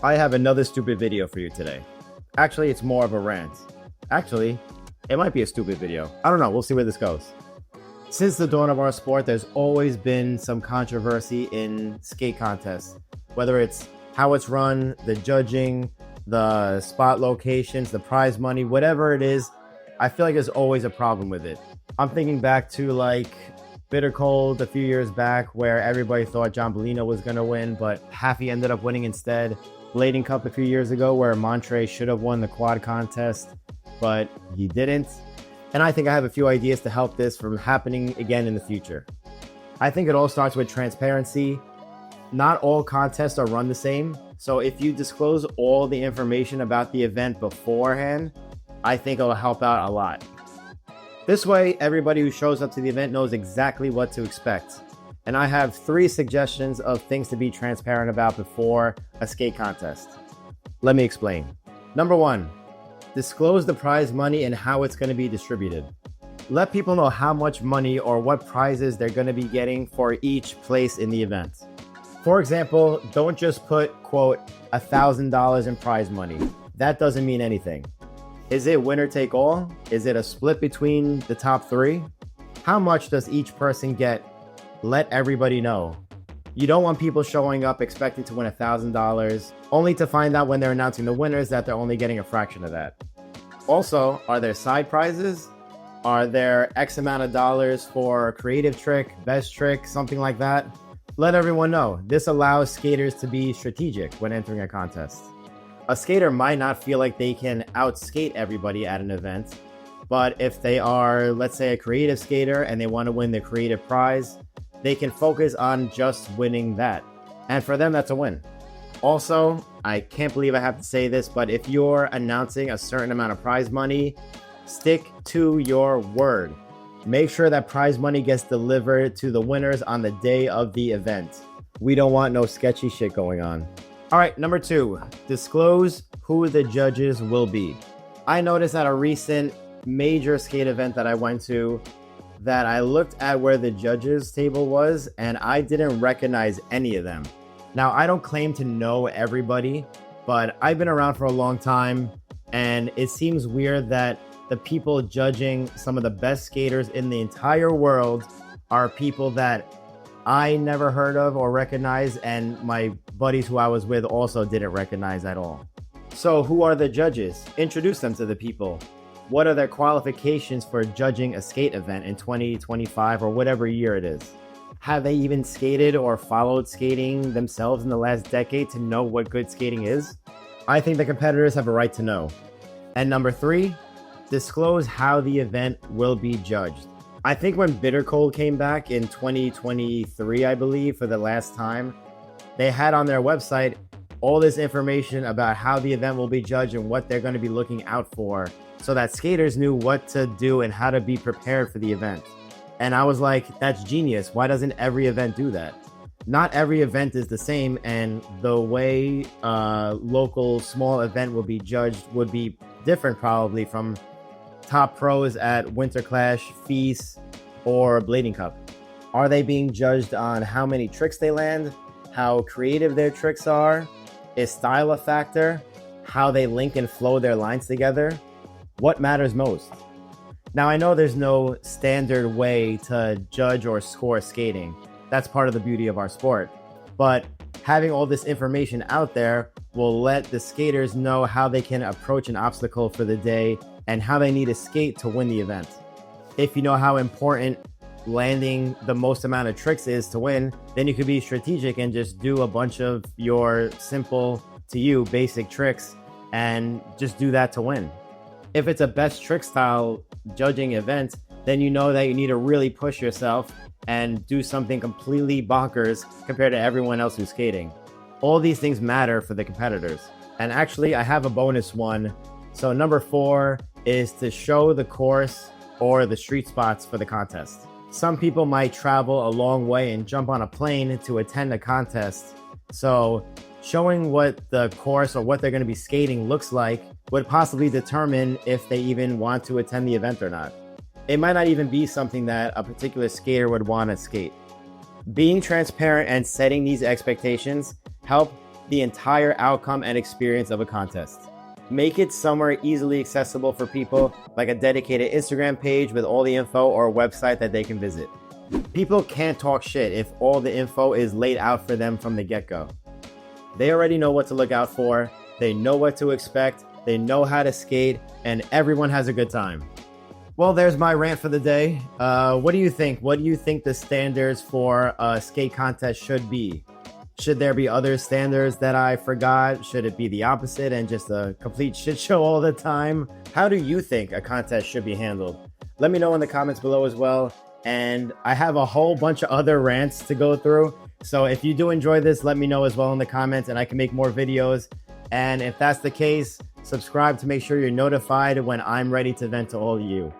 I have another stupid video for you today. Actually, it's more of a rant. Actually, it might be a stupid video. I don't know. We'll see where this goes. Since the dawn of our sport, there's always been some controversy in skate contests. Whether it's how it's run, the judging, the spot locations, the prize money, whatever it is, I feel like there's always a problem with it. I'm thinking back to like Bitter Cold a few years back where everybody thought John Bellino was going to win, but Haffey ended up winning instead. Blading Cup a few years ago where Montre should have won the quad contest, but he didn't. And I think I have a few ideas to help this from happening again in the future. I think it all starts with transparency. Not all contests are run the same. So if you disclose all the information about the event beforehand, I think it'll help out a lot. This way, everybody who shows up to the event knows exactly what to expect. And I have 3 suggestions of things to be transparent about before a skate contest. Let me explain. Number 1, disclose the prize money and how it's going to be distributed. Let people know how much money or what prizes they're going to be getting for each place in the event. For example, don't just put, quote, $1,000 in prize money. That doesn't mean anything. Is it winner take all? Is it a split between the top 3? How much does each person get? Let everybody know. You don't want people showing up expecting to win $1,000, only to find out when they're announcing the winners that they're only getting a fraction of that. Also, are there side prizes? Are there X amount of dollars for creative trick, best trick, something like that? Let everyone know. This allows skaters to be strategic when entering a contest. A skater might not feel like they can outskate everybody at an event, but if they are, let's say, a creative skater and they want to win the creative prize, they can focus on just winning that. And for them, that's a win. Also, I can't believe I have to say this, but if you're announcing a certain amount of prize money, stick to your word. Make sure that prize money gets delivered to the winners on the day of the event. We don't want no sketchy shit going on. All right, number 2, disclose who the judges will be. I noticed at a recent major skate event that I went to that I looked at where the judges table was and I didn't recognize any of them. Now, I don't claim to know everybody, but I've been around for a long time and it seems weird that the people judging some of the best skaters in the entire world are people that I never heard of or recognize, and my buddies who I was with also didn't recognize at all. So who are the judges? Introduce them to the people. What are their qualifications for judging a skate event in 2025 or whatever year it is? Have they even skated or followed skating themselves in the last decade to know what good skating is? I think the competitors have a right to know. And number 3, disclose how the event will be judged. I think when Bitter Cold came back in 2023, I believe, for the last time, they had on their website all this information about how the event will be judged and what they're going to be looking out for, so that skaters knew what to do and how to be prepared for the event. And I was like, that's genius. Why doesn't every event do that? Not every event is the same, and the way a local small event will be judged would be different probably from top pros at Winter Clash, Feast, or Blading Cup. Are they being judged on how many tricks they land, how creative their tricks are? Is style a factor? How they link and flow their lines together? What matters most? Now, I know there's no standard way to judge or score skating. That's part of the beauty of our sport. But having all this information out there will let the skaters know how they can approach an obstacle for the day and how they need to skate to win the event. If you know how important landing the most amount of tricks is to win, then you could be strategic and just do a bunch of your simple to you basic tricks and just do that to win. If it's a best trick style judging event, then you know that you need to really push yourself and do something completely bonkers compared to everyone else who's skating. All these things matter for the competitors. And actually, I have a bonus one. So number 4 is to show the course or the street spots for the contest. Some people might travel a long way and jump on a plane to attend a contest. So showing what the course or what they're going to be skating looks like would possibly determine if they even want to attend the event or not. It might not even be something that a particular skater would want to skate. Being transparent and setting these expectations help the entire outcome and experience of a contest. Make it somewhere easily accessible for people, like a dedicated Instagram page with all the info or a website that they can visit. People can't talk shit if all the info is laid out for them from the get-go. They already know what to look out for, they know what to expect, they know how to skate, and everyone has a good time. Well, there's my rant for the day. What do you think? What do you think the standards for a skate contest should be? Should there be other standards that I forgot? Should it be the opposite and just a complete shit show all the time? How do you think a contest should be handled? Let me know in the comments below as well. And I have a whole bunch of other rants to go through. So if you do enjoy this, let me know as well in the comments and I can make more videos. And if that's the case, subscribe to make sure you're notified when I'm ready to vent to all of you.